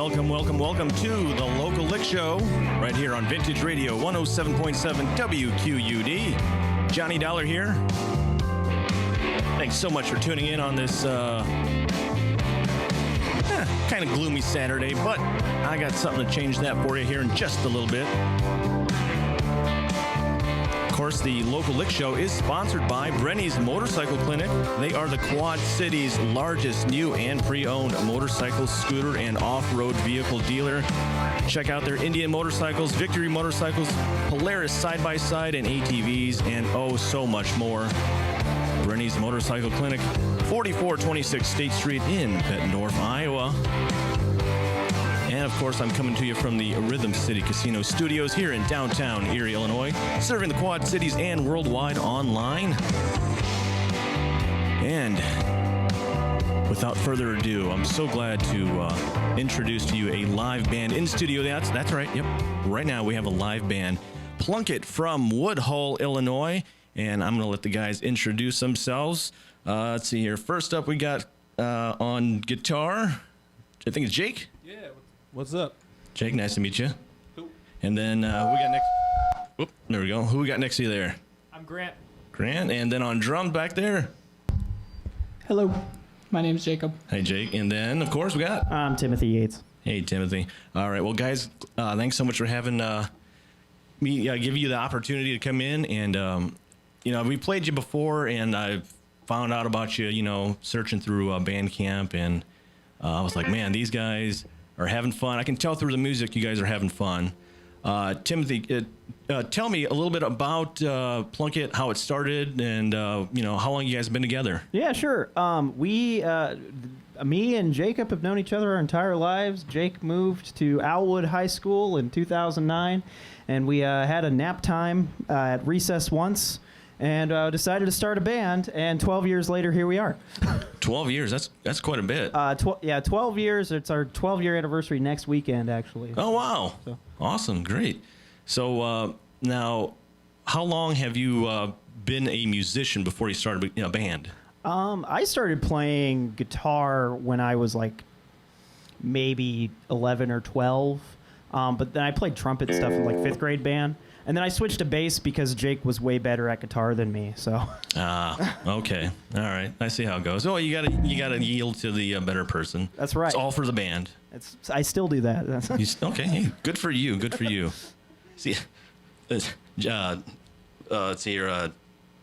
welcome to the Local Lick Show right here on Vintage Radio 107.7 WQUD. Johnny Dollar here. Thanks so much for tuning in on this kind of gloomy Saturday, but I got something to change that for you here in just a little bit. Of course, the Local Lick Show is sponsored by Brenny's Motorcycle Clinic. They are the Quad City's largest new and pre-owned motorcycle, scooter, and off-road vehicle dealer. Check out their Indian motorcycles, Victory motorcycles, Polaris side-by-side, and ATVs, and oh, so much more. Brenny's Motorcycle Clinic, 4426 State Street in Bettendorf, Iowa. And, of course, I'm coming to you from the Rhythm City Casino Studios here in downtown Erie, Illinois, serving the Quad Cities and worldwide online. And without further ado, I'm so glad to introduce to you a live band in studio. That's right. Yep. Right now we have a live band, Plunkett from Woodhull, Illinois. And I'm going to let the guys introduce themselves. Let's see here. First up, we got on guitar, I think it's Jake. Yeah. What's up? Jake, nice to meet you. Who? And then who we got next? Whoop, there we go. Who we got next to you there? I'm Grant. Grant. And then on drums back there. Hello, my name's Jacob. Hey, Jake. And then, of course, we got... I'm Timothy Yates. Hey, Timothy. All right. Well, guys, thanks so much for having me give you the opportunity to come in. And, we played you before, and I found out about you, searching through Bandcamp. And I was like, man, these guys are having fun. I can tell through the music you guys are having fun. Timothy, tell me a little bit about Plunkett, how it started, and how long you guys have been together. Yeah, sure. Me and Jacob have known each other our entire lives. Jake moved to Alwood High School in 2009, and we had a nap time at recess once, and decided to start a band. And 12 years later, here we are. 12 years. That's quite a bit. 12 years. It's our 12-year anniversary next weekend, actually. Oh, wow. So. Awesome. Great. So now, how long have you been a musician before you started a band? I started playing guitar when I was like maybe 11 or 12. But then I played trumpet stuff in like 5th grade band. And then I switched to bass because Jake was way better at guitar than me. So. Okay. All right. I see how it goes. Oh, you gotta yield to the better person. That's right. It's all for the band. I still do that. Okay. Hey, good for you. Good for you. See, let's see here.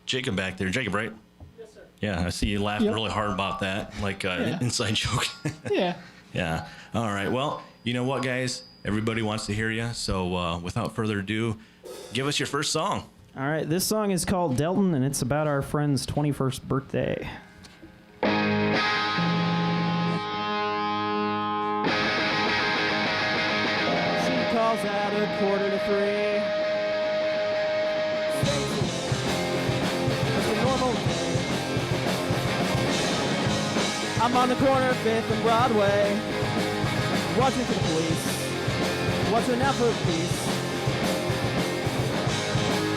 Jacob back there. Jacob, right? Yes, sir. Yeah, I see you laughing really hard about that, like inside joke. Yeah. Yeah. All right. Well, you know what, guys? Everybody wants to hear you. So without further ado, give us your first song. All right. This song is called Delton, and it's about our friend's 21st birthday. She calls out at 2:45. It's a normal day. I'm on the corner of 5th and Broadway, watching for the police, watching out for peace.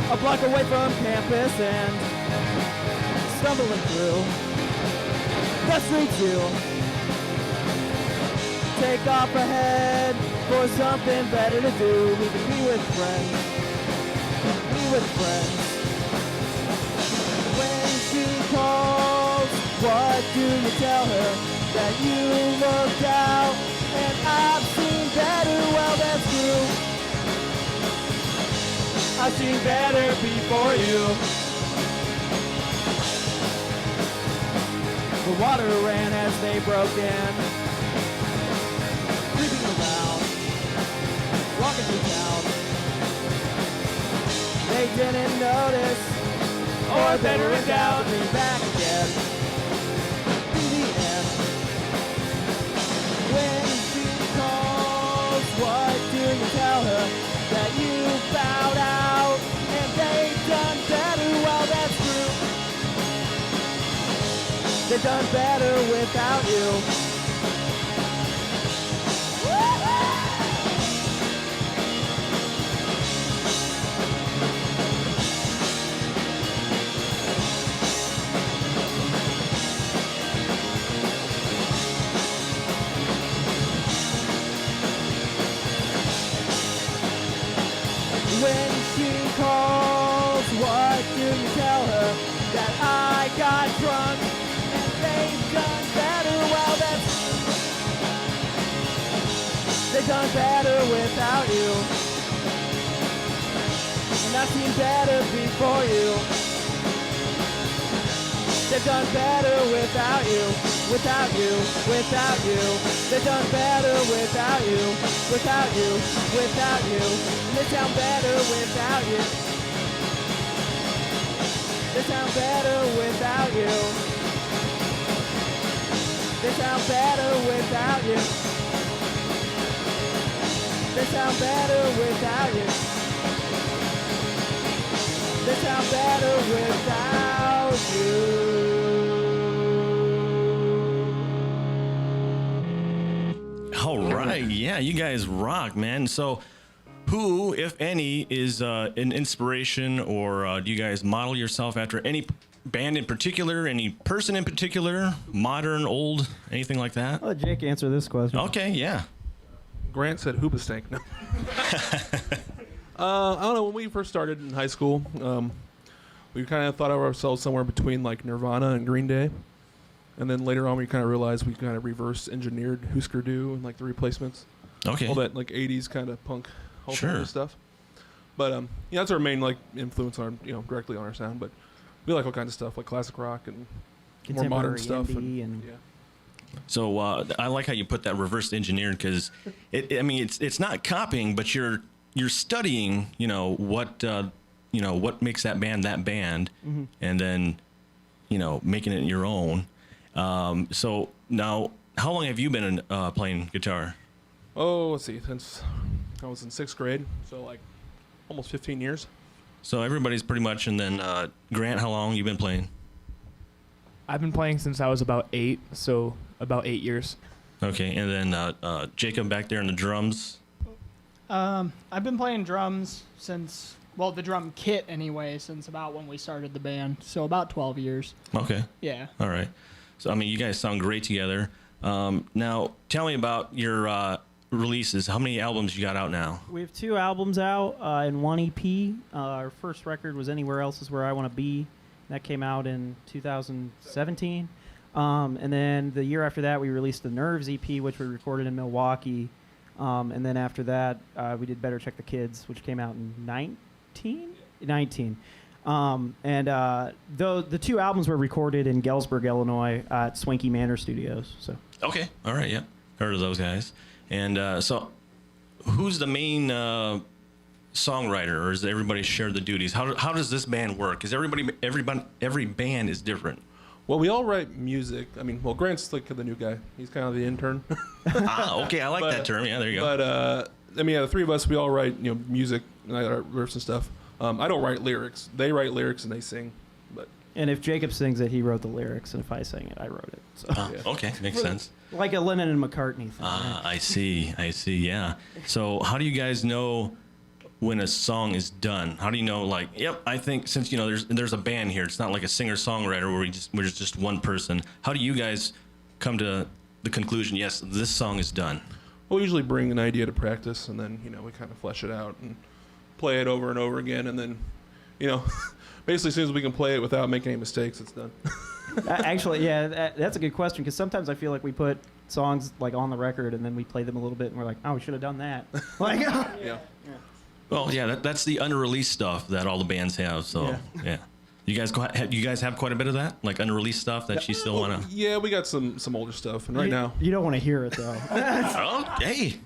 A block away from campus and stumbling through the street to take off ahead for something better to do. We can be with friends, When she calls, what do you tell her? That you looked out and I've seen better. Well, that's true. I've seen better before you. The water ran as they broke in, creeping around, walking through town. They didn't notice, or better in doubt, me back again. In the end, when she calls, what do you tell her? That you bowed out and they've done better. Well, that's true. They've done better without you. When she calls, what do you tell her? That I got drunk and they've done better. Well, they've done better without you. And I've seen better before you. They've done better without you, without you, without you. They've done better without you, without you, without you. They sound better without you. They sound better without you. They sound better without you. They sound better without you. They sound better without you. All right, yeah, you guys rock, man. So, who, if any, is an inspiration, or do you guys model yourself after any band in particular, any person in particular, modern, old, anything like that? I'll let Jake answer this question. Okay, yeah. Grant said Hoobastank. No. I don't know. When we first started in high school, we kind of thought of ourselves somewhere between like Nirvana and Green Day. And then later on, we kind of realized we kind of reverse engineered Husker Du and like the Replacements. Okay. All that like 80s kind of punk Sure. stuff. But yeah, that's our main like influence on directly on our sound. But we like all kinds of stuff like classic rock and more modern stuff. And yeah. So I like how you put that reverse engineered, because it's not copying, but you're studying what makes that band, mm-hmm. and then making it your own. So now, how long have you been playing guitar? Oh, let's see. Since I was in 6th grade, so like almost 15 years. So everybody's pretty much, and then Grant, how long you been playing? I've been playing since I was about 8, so about 8 years. Okay, and then Jacob back there in the drums. I've been playing drums since, well, the drum kit anyway, since about when we started the band. So about 12 years. Okay. Yeah. All right. So, you guys sound great together. Now, tell me about your releases. How many albums you got out now? we have 2 albums out and 1 EP. Our first record was Anywhere Else Is Where I Want to Be. That came out in 2017. And then the year after that, we released the Nerves EP, which we recorded in Milwaukee. And then after that, we did Better Check the Kids, which came out in 19. The 2 albums were recorded in Galesburg, Illinois, at Swanky Manor Studios. So. Okay. All right. Yeah. Heard of those guys. And so, who's the main songwriter, or does everybody share the duties? How does this band work? Because every band is different. Well, we all write music. Grant's like the new guy. He's kind of the intern. Okay. I like that term. Yeah, there you go. But the 3 of us, we all write music, and I got riffs and stuff. I don't write lyrics. They write lyrics and they sing. And if Jacob sings it, he wrote the lyrics, and if I sang it, I wrote it. So. Yeah. Okay, makes sense. Like a Lennon and McCartney thing. Right? I see. Yeah. So how do you guys know when a song is done? How do you know, like, yep, I think since there's a band here, it's not like a singer-songwriter where we're just one person. How do you guys come to the conclusion, yes, this song is done? We'll usually bring an idea to practice, and then we kind of flesh it out and play it over and over again, and then basically as soon as we can play it without making any mistakes, it's done. Actually, yeah, that's a good question, because sometimes I feel like we put songs like on the record and then we play them a little bit and we're like, oh, we should have done that. Like, yeah. Well, yeah, that's the unreleased stuff that all the bands have. So yeah. You guys have quite a bit of that, like unreleased stuff that you still want to. Yeah, we got some older stuff, and right now you don't want to hear it though. Oh, hey,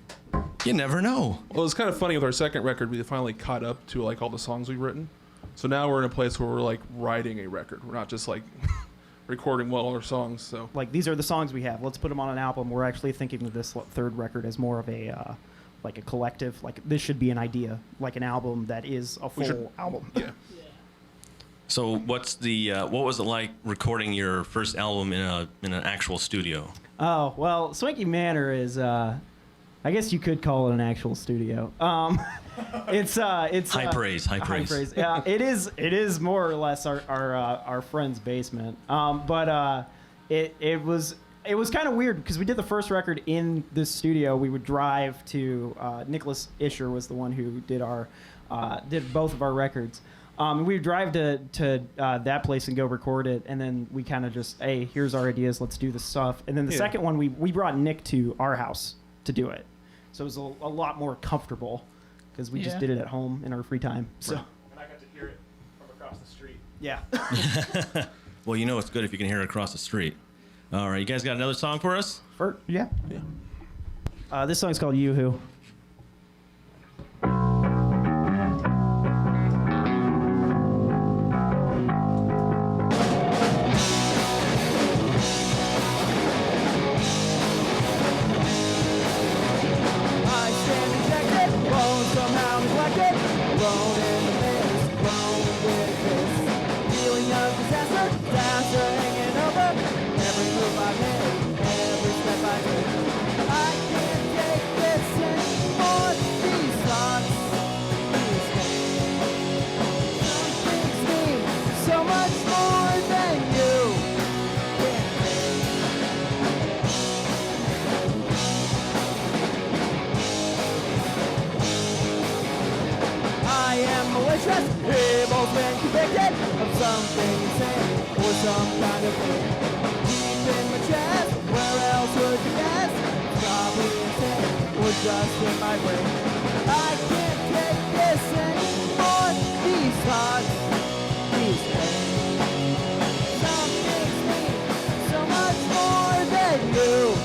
you never know. Well, it's kind of funny with our second record, we finally caught up to like all the songs we've written. So now we're in a place where we're like writing a record. We're not just like recording all our songs. So like, these are the songs we have. Let's put them on an album. We're actually thinking of this third record as more of a like a collective. Like, this should be an idea, like an album that is a full album. Yeah. So what was it like recording your first album in an actual studio? Oh, well, Swanky Manor is I guess you could call it an actual studio. It's high praise. Yeah, it is more or less our friend's basement. But it was kind of weird because we did the first record in this studio. We would drive to Nicholas Isher was the one who did our did both of our records. We would drive to that place and go record it, and then we kind of just, hey, here's our ideas, let's do this stuff. And then the second one, we brought Nick to our house to do it. So it was a lot more comfortable because we just did it at home in our free time. So. And I got to hear it from across the street. Yeah. Well, you know it's good if you can hear it across the street. All right, you guys got another song for us? Yeah. This song's called Yoo-Hoo. Just in my brain, I can't take this anymore. These thoughts, these pains, something's me so much more than you.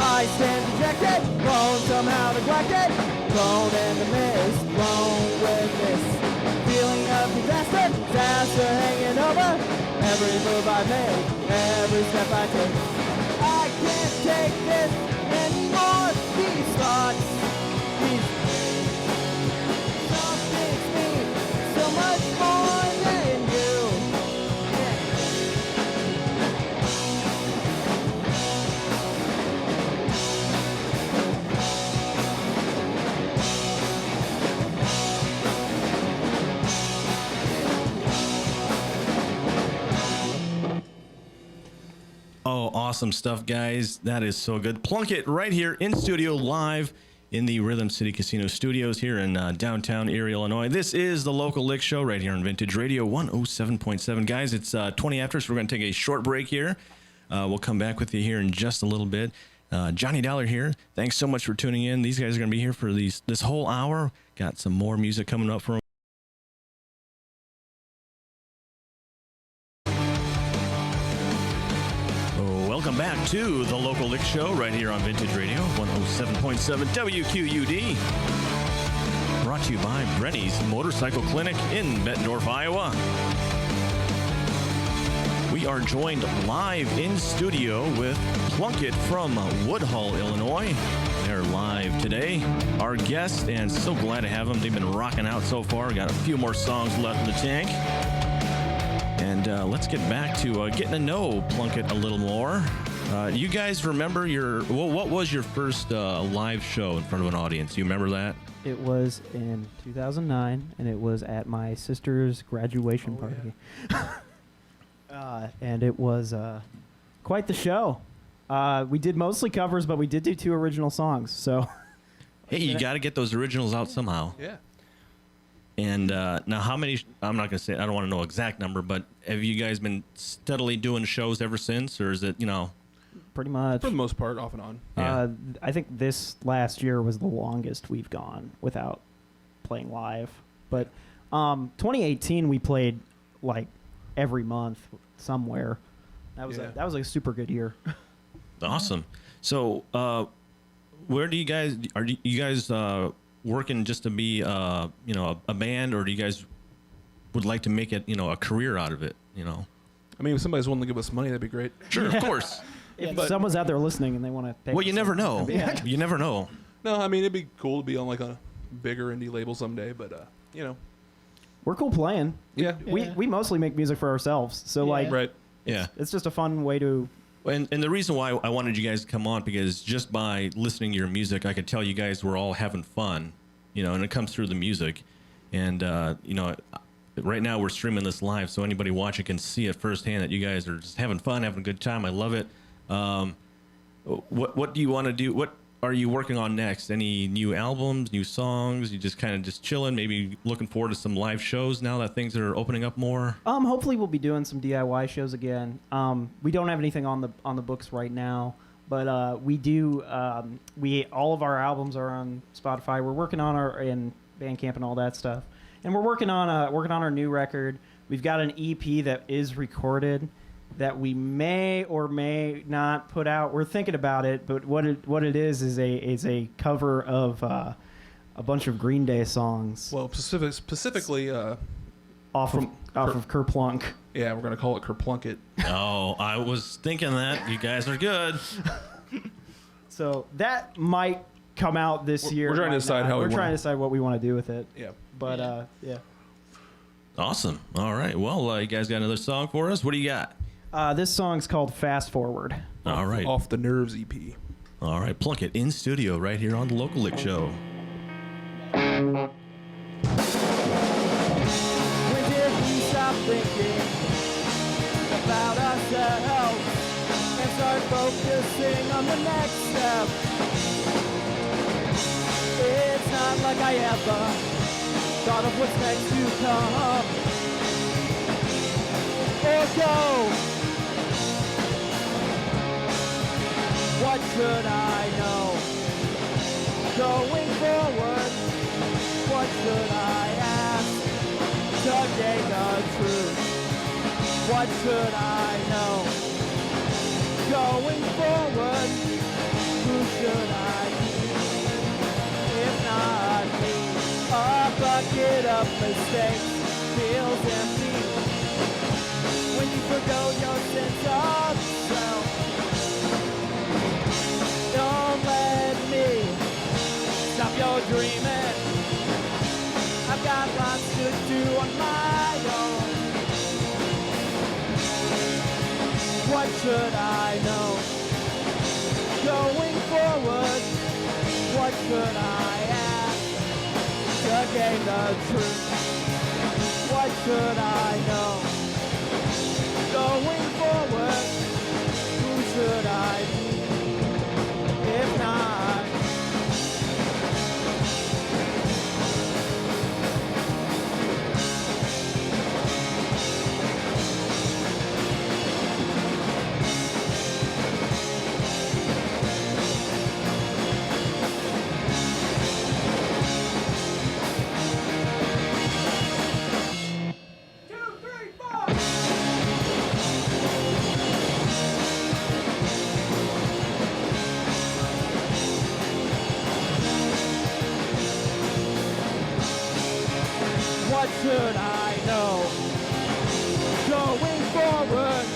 I stand dejected, blown somehow neglected, blown in the mist, blown with this feeling of disaster hanging over every move I make, every step I take. I can't take this anymore. These thoughts, these things, something's me so much more than you. Oh, awesome stuff, guys. That is so good. Plunkett right here in studio live in the Rhythm City Casino studios here in downtown Erie, Illinois. This is the Local Lick Show right here on Vintage Radio 107.7. Guys, it's 20 after, so we're going to take a short break here. We'll come back with you here in just a little bit. Johnny Dollar here. Thanks so much for tuning in. These guys are going to be here for this whole hour. Got some more music coming up for them. Welcome back to the Local Lick Show right here on Vintage Radio 107.7 WQUD. Brought to you by Brenny's Motorcycle Clinic in Bettendorf, Iowa. We are joined live in studio with Plunkett from Woodhull, Illinois. They're live today. Our guest, and so glad to have them. They've been rocking out so far. Got a few more songs left in the tank. And let's get back to getting to know Plunkett a little more. You guys remember what was your first live show in front of an audience? You remember that? It was in 2009, and it was at my sister's graduation party. And it was quite the show. We did mostly covers, but we did do 2 original songs. So, hey, you got to get those originals out somehow. Yeah. And now, how many? I'm not gonna say. I don't want to know exact number, but have you guys been steadily doing shows ever since, or is it pretty much For the most part, off and on. Yeah. I think this last year was the longest we've gone without playing live. But 2018 we played like every month somewhere. That was a super good year. Awesome. So, where do you guys are? You guys working just to be a band, or do you guys would like to make it a career out of it? I mean, if somebody's willing to give us money, that'd be great. Sure, of course. If But- someone's out there listening and they want to pay. Well, you never know. Yeah. You never know. No, I mean it'd be cool to be on like a bigger indie label someday, but you know, We're cool playing. yeah, We mostly make music for ourselves, so Yeah. like right. Yeah. it's just a fun way to. And the reason why I wanted you guys to come on, because just by listening to your music, I could tell you guys were all having fun, and it comes through the music. And, right now we're streaming this live, so anybody watching can see it firsthand that you guys are just having fun, having a good time. I love it. What do you want to do? What are you working on next? Any new albums, new songs? You just kind of just chilling, maybe looking forward to some live shows now that things are opening up more? Hopefully we'll be doing some DIY shows again. We don't have anything on the books right now, but we do. All of our albums are on Spotify. We're working on our in Bandcamp and all that stuff, and we're working on our new record. We've got an EP that is recorded that we may or may not put out. We're thinking about it, but what it is a cover of a bunch of Green Day songs Well, specifically, off of Kerplunk. yeah, we're gonna call it Plunkett. Oh, I was thinking that. You guys are good. So that might come out this We're- year. we're trying to might decide not. how we We're trying wanna- to decide what we want to do with it. Yeah. But yeah. Awesome. All right. Well, you guys got another song for us? What do you got? This song's called Fast Forward. All right. Off the Nerves E EP. All right. Plunkett in studio right here on the Local Lick Show. When did we stop thinking about ourselves and start focusing on the next step? It's not like I ever thought of what's next to come or go. What should I know? Going forward, what should I ask to gain the truth? What should I know? Going forward, who should I be? If not me, a bucket of mistakes feels empty when you forgo your sense of self. Don't let me stop your dreaming. I've got lots to do on my own. What should I know? Going forward, what should I ask to gain the truth? What should I know? Going forward, who should I be? If not, what should I know? Going forward,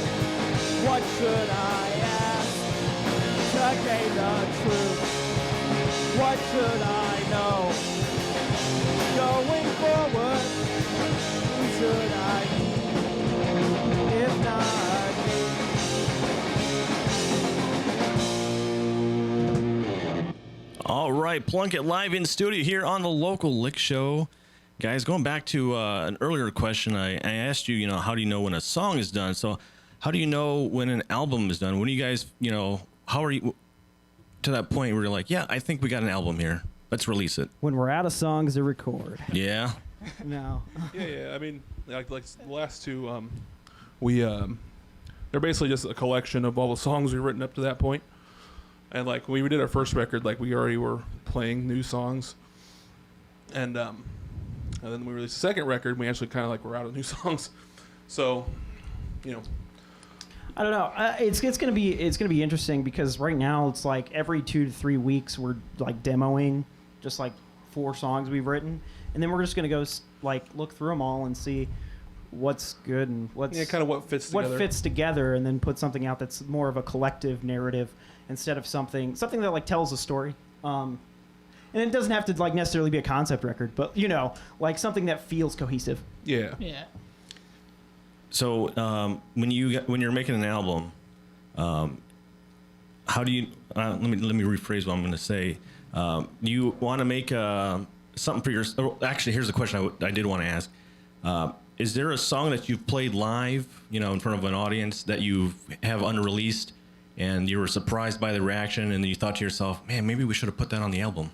what should I ask to gain the truth? What should I know? Going forward, who should I be? If not me. All right. Plunkett live in studio here on the Local Lick Show. Guys, going back to an earlier question, I asked you, how do you know when a song is done? So how do you know when an album is done? When do you guys, how are you to that point where you're like, yeah, I think we got an album here. Let's release it. When we're out of songs to record. Yeah. No. Yeah. I mean, like the last two, they're basically just a collection of all the songs we've written up to that point. And like when we did our first record, like we already were playing new songs. And then when we released the second record, we actually kind of like were out of new songs. So, I don't know. It's gonna be interesting because right now it's like every 2 to 3 weeks we're like demoing just like 4 songs we've written, and then we're just gonna go like look through them all and see what's good and what's kind of what fits together. what fits together, and then put something out that's more of a collective narrative instead of something that like tells a story. And it doesn't have to like necessarily be a concept record, but like something that feels cohesive. Yeah. Yeah. So when you're making an album, how do you? Let me rephrase what I'm going to say. You want to make something for your? Actually, here's the question I did want to ask. Is there a song that you've played live, in front of an audience that you have unreleased, and you were surprised by the reaction, and you thought to yourself, "Man, maybe we should have put that on the album."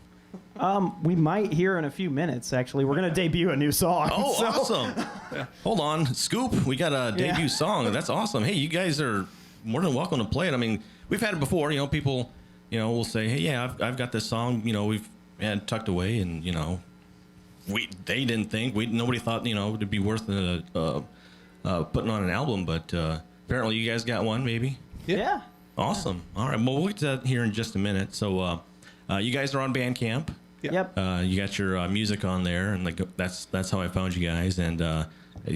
We might hear in a few minutes. Actually, we're going to debut a new song. Oh, so- awesome! Hold on, Scoop. We got a debut song. That's awesome. Hey, you guys are more than welcome to play it. I mean, we've had it before. People, will say, "Hey, yeah, I've got this song. We've had tucked away, and they didn't think nobody thought it'd be worth putting on an album, but apparently you guys got one, maybe. Yeah. Awesome. All right. Well, we'll get to that here in just a minute. So, you guys are on Bandcamp. Yep. You got your music on there, and that's how I found you guys. And I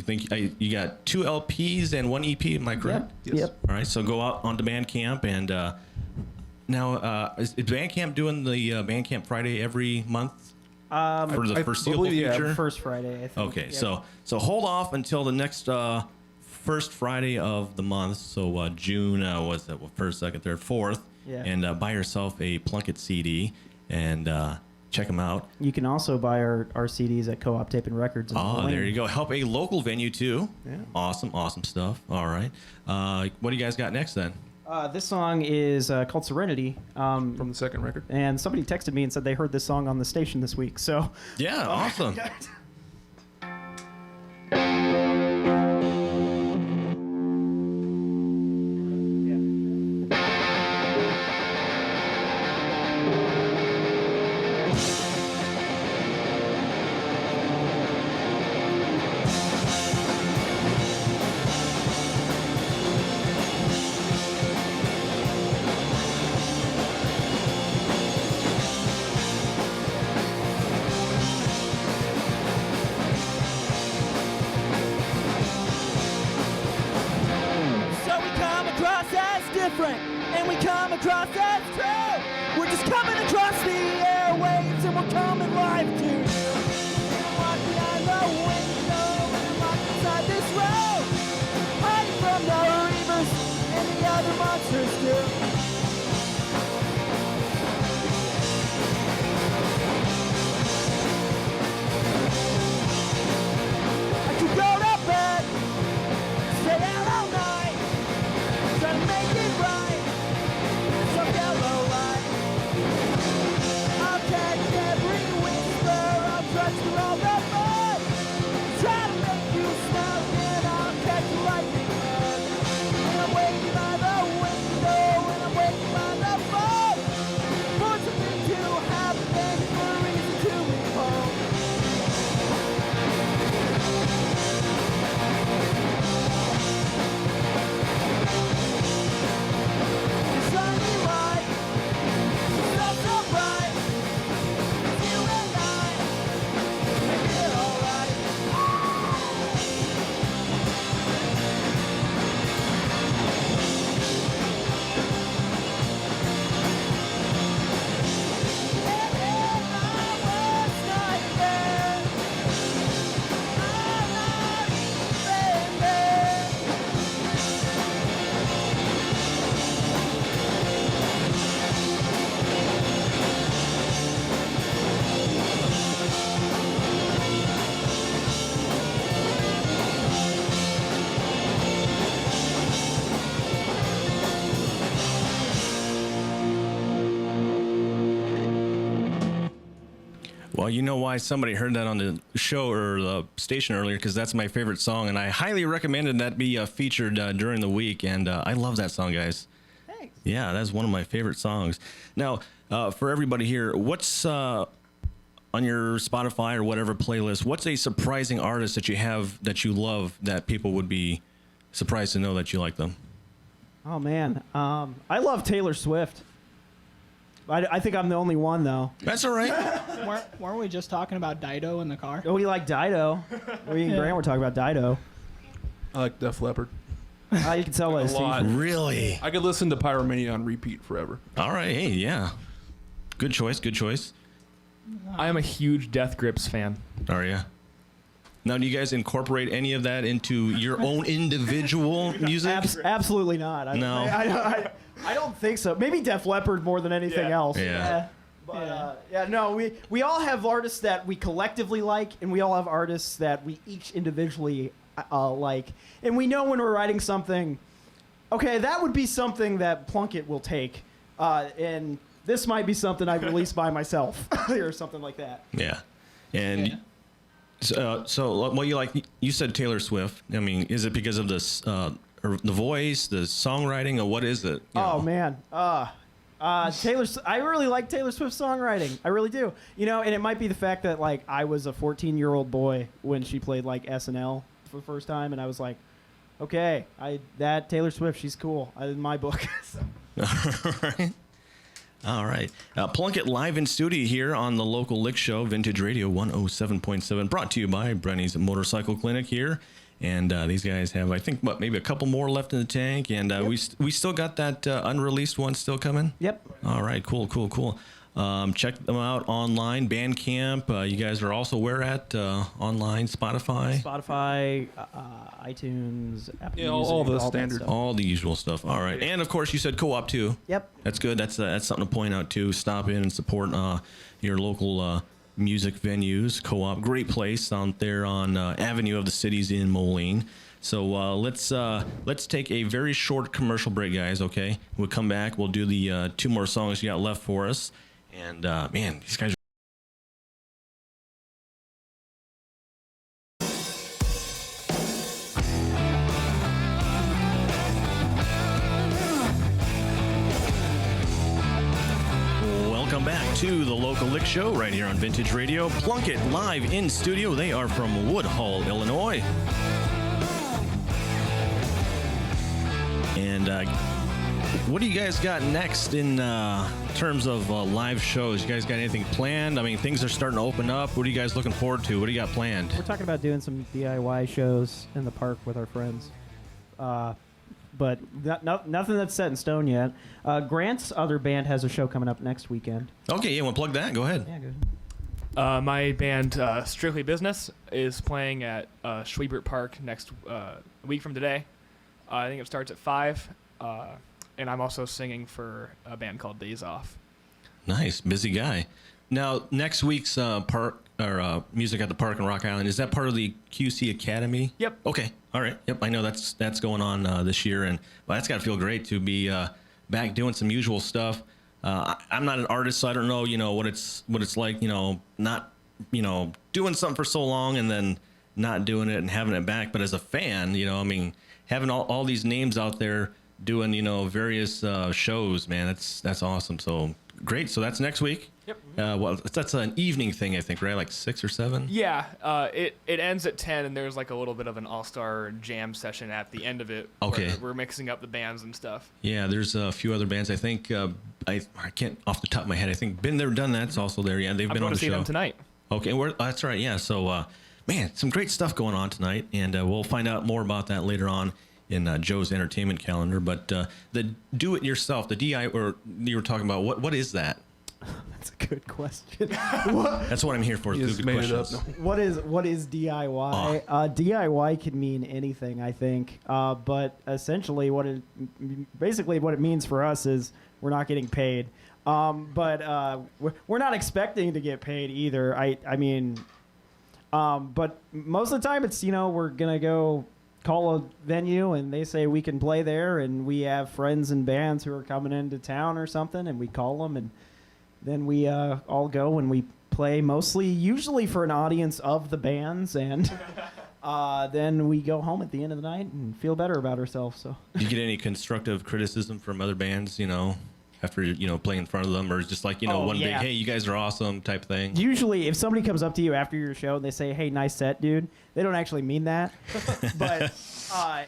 think you got 2 LPs and 1 EP. Am I correct? Yep. Yep. All right. So go out onto Bandcamp, and now is Bandcamp doing the Bandcamp Friday every month for the foreseeable future? First Friday, I think. Okay. Yep. So hold off until the next first Friday of the month. So June was that first, second, third, fourth. Yeah. And buy yourself a Plunkett CD and check them out. You can also buy our CDs at Co-op Tape and Records. Oh, there you go. Help a local venue too. Yeah. Awesome stuff. All right. What do you guys got next then? This song is called Serenity. From the second record. And somebody texted me and said they heard this song on the station this week. So Yeah, awesome. So we come across as different, and we come across as true. We're just coming across the airwaves, and we're coming live to you. I'm locked behind the window, and I'm locked inside this room, hiding from the reavers and the other monsters too. I could go to bed, stay out all night, try to make it right, some yellow light. I'll catch every whisper, I'll trust through all the mud, try to make you smile, and I'll catch a lightning bug. And I'm waiting by the window, and I'm waiting by the phone, for something to happen, for a reason to be home. Shiny light, so bright. You and I make it alright. And in my worst nightmare, I'm not even there. Well, you know why somebody heard that on the show or the station earlier, because that's my favorite song, and I highly recommended that be featured during the week, and I love that song, guys. Thanks. Yeah, that's one of my favorite songs. Now, for everybody here, what's on your Spotify or whatever playlist, what's a surprising artist that you have that you love that people would be surprised to know that you like them? Oh man, I love Taylor Swift. I think I'm the only one though. That's all right. Weren't we just talking about Dido in the car? Oh, we like Dido. We and Yeah. Grant were talking about Dido. I like Def Leppard. You can sell A those lot. t-shirts. Really? I could listen to Pyromania on repeat forever. All right. Hey, yeah. Good choice. Good choice. I am a huge Death Grips fan. Are you? Now, do you guys incorporate any of that into your own individual music? Absolutely not. No. I don't think so. Maybe Def Leppard more than anything else. Yeah. But no, we all have artists that we collectively like, and we all have artists that we each individually like. And we know when we're writing something, okay, that would be something that Plunkett will take, and this might be something I release by myself, or something like that. Yeah. And so what you like? You said Taylor Swift. I mean, is it because of this, or the voice, the songwriting, or what is it? You know? Man. I really like Taylor Swift's songwriting. I really do. You know, and it might be the fact that like I was a 14-year-old boy when she played like SNL for the first time, and I was like, okay, that Taylor Swift, she's cool in my book. All right. Plunkett live in studio here on the local Lick Show, Vintage Radio 107.7, brought to you by Brenny's Motorcycle Clinic here. And these guys have, I think, maybe a couple more left in the tank. And Yep. we still got that unreleased one still coming? Yep. All right, cool. Check them out online, Bandcamp. You guys are also where at? Online, Spotify? Spotify, iTunes, Apple Yeah, Music, all the that standard. stuff. All the usual stuff. All right. And, of course, you said co-op, too. Yep. That's good. That's something to point out, too. Stop in and support your local music venues. Co-op, great place out there on Avenue of the Cities in Moline. So let's take a very short commercial break, guys, okay? We'll come back. We'll do the 2 more songs you got left for us. And, man, these guys are... Welcome back to the local Lick Show right here on Vintage Radio. Plunkett live in studio. They are from Woodhull, Illinois. And what do you guys got next in terms of live shows? You guys got anything planned? I mean, things are starting to open up. What are you guys looking forward to? What do you got planned? We're talking about doing some DIY shows in the park with our friends. But nothing that's set in stone yet. Grant's other band has a show coming up next weekend. Okay, yeah, want to plug that? Go ahead. Yeah, good. My band, Strictly Business, is playing at Schwiebert Park next week from today. I think it starts at 5. And I'm also singing for a band called Days Off. Nice, busy guy. Now, next week's park or music at the park in Rock Island, is that part of the QC Academy? Yep. Okay. All right. Yep. I know that's going on this year, and well, that's got to feel great to be back doing some usual stuff. I'm not an artist, so I don't know, what it's like, not, doing something for so long and then not doing it and having it back. But as a fan, I mean, having all these names out there doing, various shows, man, that's awesome. So great. So that's next week. Yep. Well, that's an evening thing, I think, right? Like 6 or 7? Yeah. It ends at 10, and there's like a little bit of an all-star jam session at the end of it. Okay. Where we're mixing up the bands and stuff. Yeah, there's a few other bands. I think I can't off the top of my head. I think Been There, Done That's also there. Yeah, they've I'm been on going the to see show them tonight. Okay, that's right. Yeah, so man, some great stuff going on tonight, and we'll find out more about that later on in Joe's entertainment calendar. But the do-it-yourself, the DIY, or you were talking about, what is that? That's a good question. That's what I'm here for. You just Good made it up. questions. What is DIY? DIY can mean anything, I think. But essentially, what it means for us is we're not getting paid. But we're not expecting to get paid either. I mean, but most of the time it's we're gonna go call a venue and they say we can play there, and we have friends and bands who are coming into town or something, and we call them, and then we all go and we play usually for an audience of the bands, and then we go home at the end of the night and feel better about ourselves. So, do you get any constructive criticism from other bands, after playing in front of them, or just like big, hey, you guys are awesome type thing? Usually, if somebody comes up to you after your show and they say, "Hey, nice set, dude," they don't actually mean that. But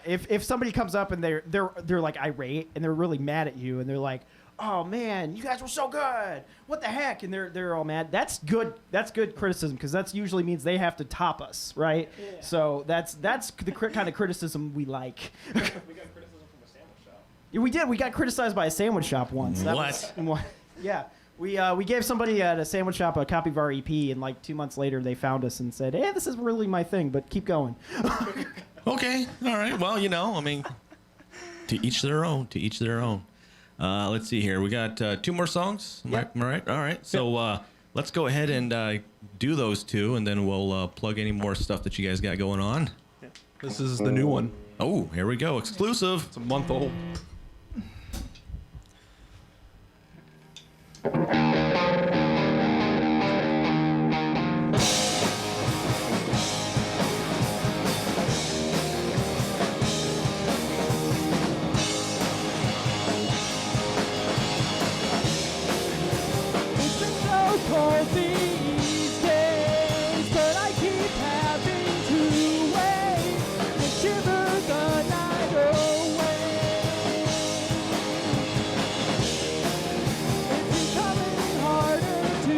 if somebody comes up and they're like irate and they're really mad at you and they're like, oh man, you guys were so good. What the heck? And they're all mad. That's good. That's good criticism because that usually means they have to top us, right? Yeah. So that's the kind of criticism we like. We got criticism from a sandwich shop. Yeah, we did. We got criticized by a sandwich shop once. Yeah. We gave somebody at a sandwich shop a copy of our EP, and like 2 months later, they found us and said, "Hey, this is really my thing, but keep going." Okay, all right. Well, I mean, to each their own. To each their own. Let's see here. We got 2 more songs. Am I right? All right. So let's go ahead and do those 2, and then we'll plug any more stuff that you guys got going on. This is the new one. Oh, here we go. Exclusive. It's a month old. Cold these days, but I keep having to wait and shiver the night away. It's becoming harder to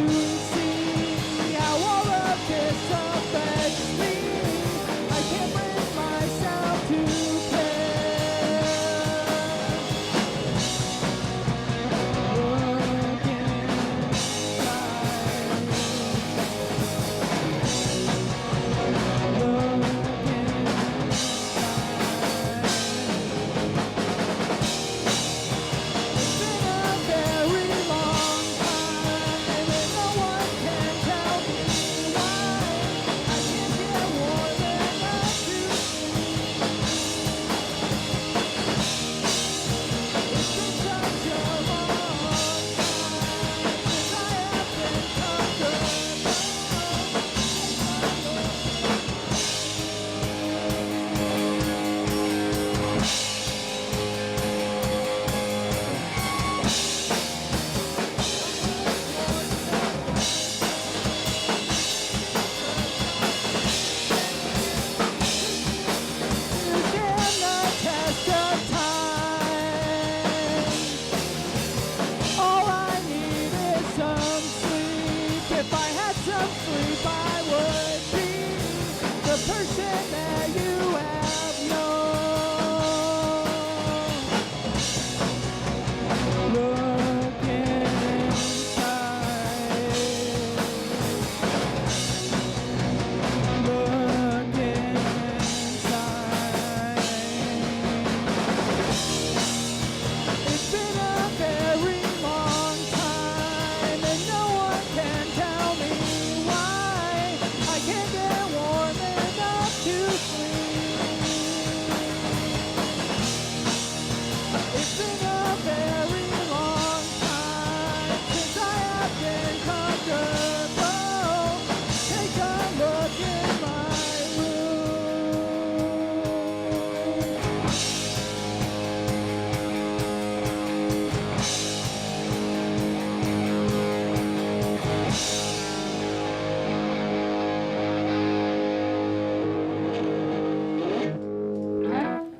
see how all of this affects me. I can't bring myself to care.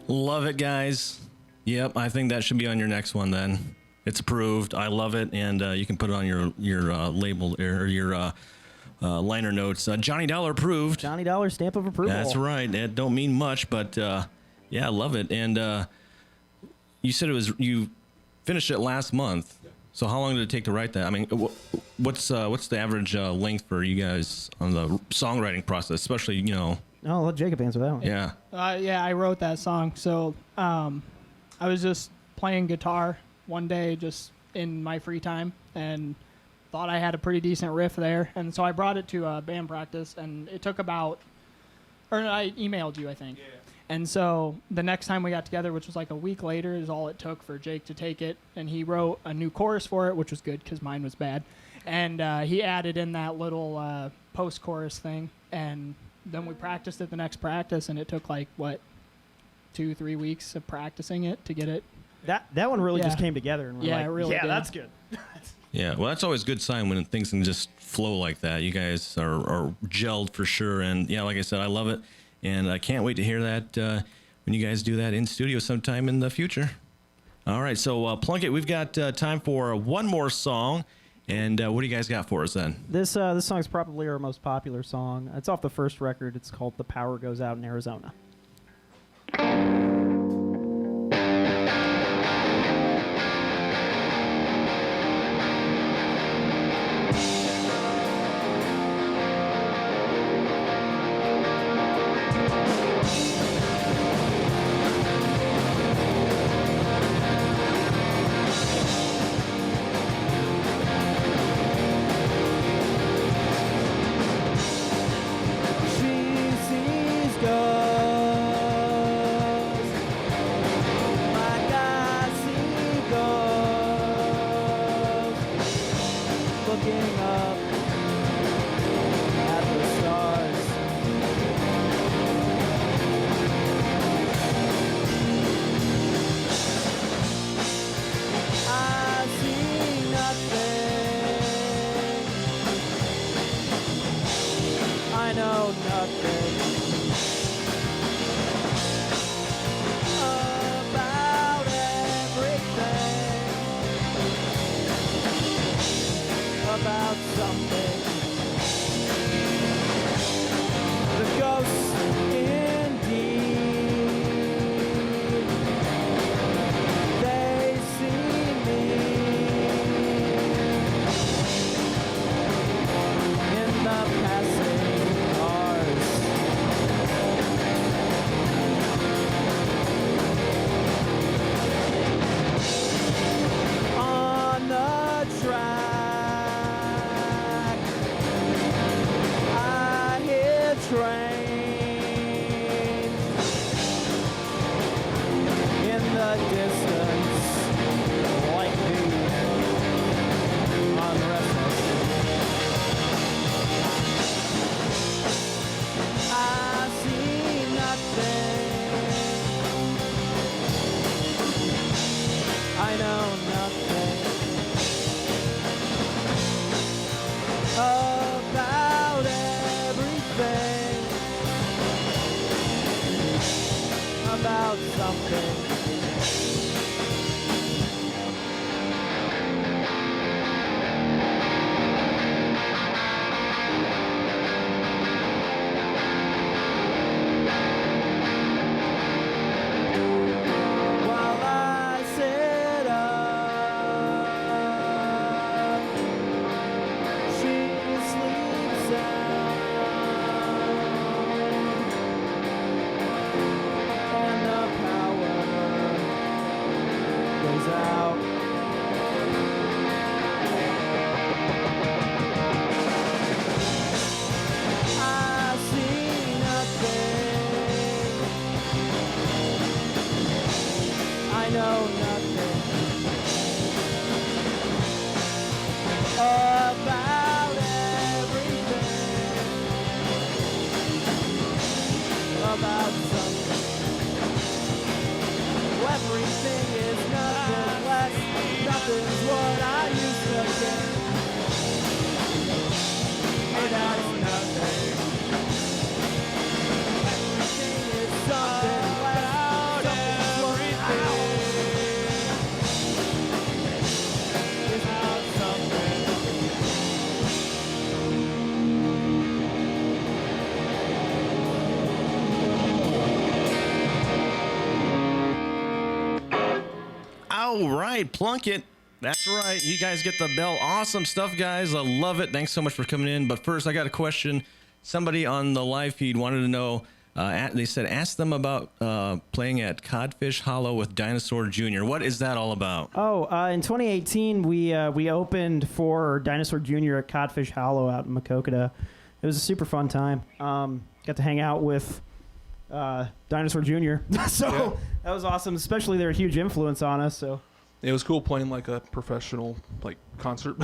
Love it, guys. Yep, I think that should be on your next one then. It's approved. I love it, and you can put it on your label or your liner notes. Johnny Dollar approved. Johnny Dollar stamp of approval. That's right. That don't mean much, but yeah, I love it. And you said you finished it last month. So how long did it take to write that? I mean, what's the average length for you guys on the songwriting process, especially Oh, let Jacob answer that one. Yeah. Yeah, I wrote that song. So I was just playing guitar one day just in my free time and thought I had a pretty decent riff there. And so I brought it to band practice, and it took I emailed you, I think. Yeah. And so the next time we got together, which was like a week later, is all it took for Jake to take it. And he wrote a new chorus for it, which was good because mine was bad. And he added in that little post-chorus thing. And then we practiced it the next practice, and it took 2-3 weeks of practicing it to get it. That one really just came together, and we're it really did. That's good. Yeah, well, that's always a good sign when things can just flow like that. You guys are gelled for sure, and yeah, like I said, I love it, and I can't wait to hear that when you guys do that in studio sometime in the future. All right, so Plunkett, we've got time for one more song. And what do you guys got for us then? This song is probably our most popular song. It's off the first record. It's called "The Power Goes Out in Arizona." All right, Plunkett. That's right. You guys get the bell. Awesome stuff, guys. I love it. Thanks so much for coming in. But first, I got a question. Somebody on the live feed wanted to know, they said, ask them about playing at Codfish Hollow with Dinosaur Jr. What is that all about? In 2018, we opened for Dinosaur Jr. at Codfish Hollow out in Macokota. It was a super fun time. Got to hang out with Dinosaur Jr. So that was awesome. Especially they're a huge influence on us. So it was cool playing like a professional concert.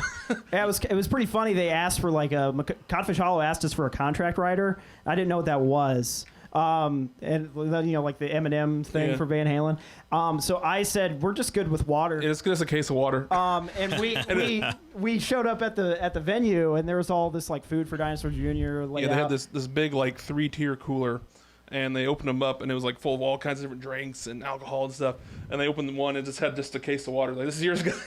Yeah, it was pretty funny. They asked for Codfish Hollow asked us for a contract writer. I didn't know what that was. And like the Eminem thing for Van Halen. So I said we're just good with water. It's good as a case of water. And we showed up at the venue and there was all this like food for Dinosaur Jr. They had this big 3-tier cooler. and they opened them up, and it was like full of all kinds of different drinks and alcohol and stuff. And they opened one and just had just a case of water. Like, this is yours, guys.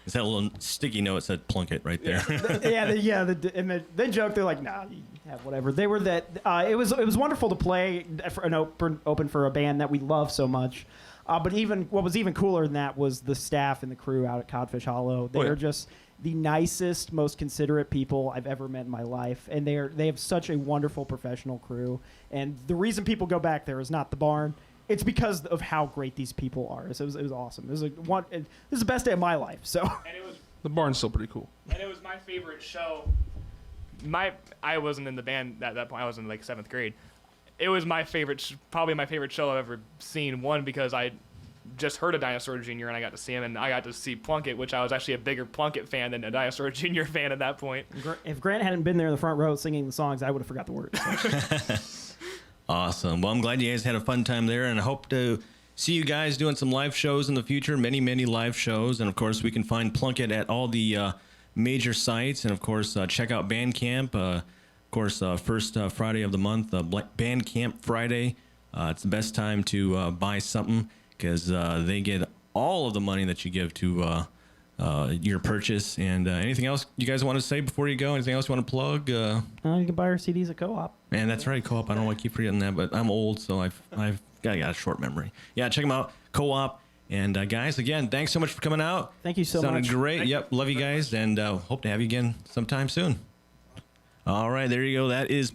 It's that little sticky note that said Plunkett right there. And they joked. They're like, "Nah, you have whatever." They were that. It was wonderful to play for an open for a band that we love so much. But what was even cooler than that was the staff and the crew out at Codfish Hollow. They are just the nicest, most considerate people I've ever met in my life, and they have such a wonderful professional crew. And the reason people go back there is not the barn; it's because of how great these people are. So it was awesome. This is the best day of my life. So And it was The barn's still pretty cool. And it was my favorite show. I wasn't in the band at that point. I was in like 7th grade. It was my favorite, probably my favorite show I've ever seen. One, because I just heard of Dinosaur Jr. and I got to see him, and I got to see Plunkett, which I was actually a bigger Plunkett fan than a Dinosaur Jr. fan at that point. if Grant hadn't been there in the front row singing the songs, I would have forgot the words. Awesome. Well, I'm glad you guys had a fun time there, and I hope to see you guys doing some live shows in the future, many, many live shows. And, of course, we can find Plunkett at all the major sites. And, of course, check out Bandcamp. Of course, first Friday of the month, Bandcamp Friday. It's the best time to buy something because they get all of the money that you give to your purchase. And anything else you guys want to say before you go? Anything else you want to plug? You can buy our CDs at Co-op. Man, that's right, Co-op. I don't want to keep forgetting that, but I'm old, so I've got a short memory. Yeah, check them out, Co-op. And guys, again, thanks so much for coming out. Thank you so much. Sounded great. Yep, love you guys, and hope to have you again sometime soon. All right, there you go. That is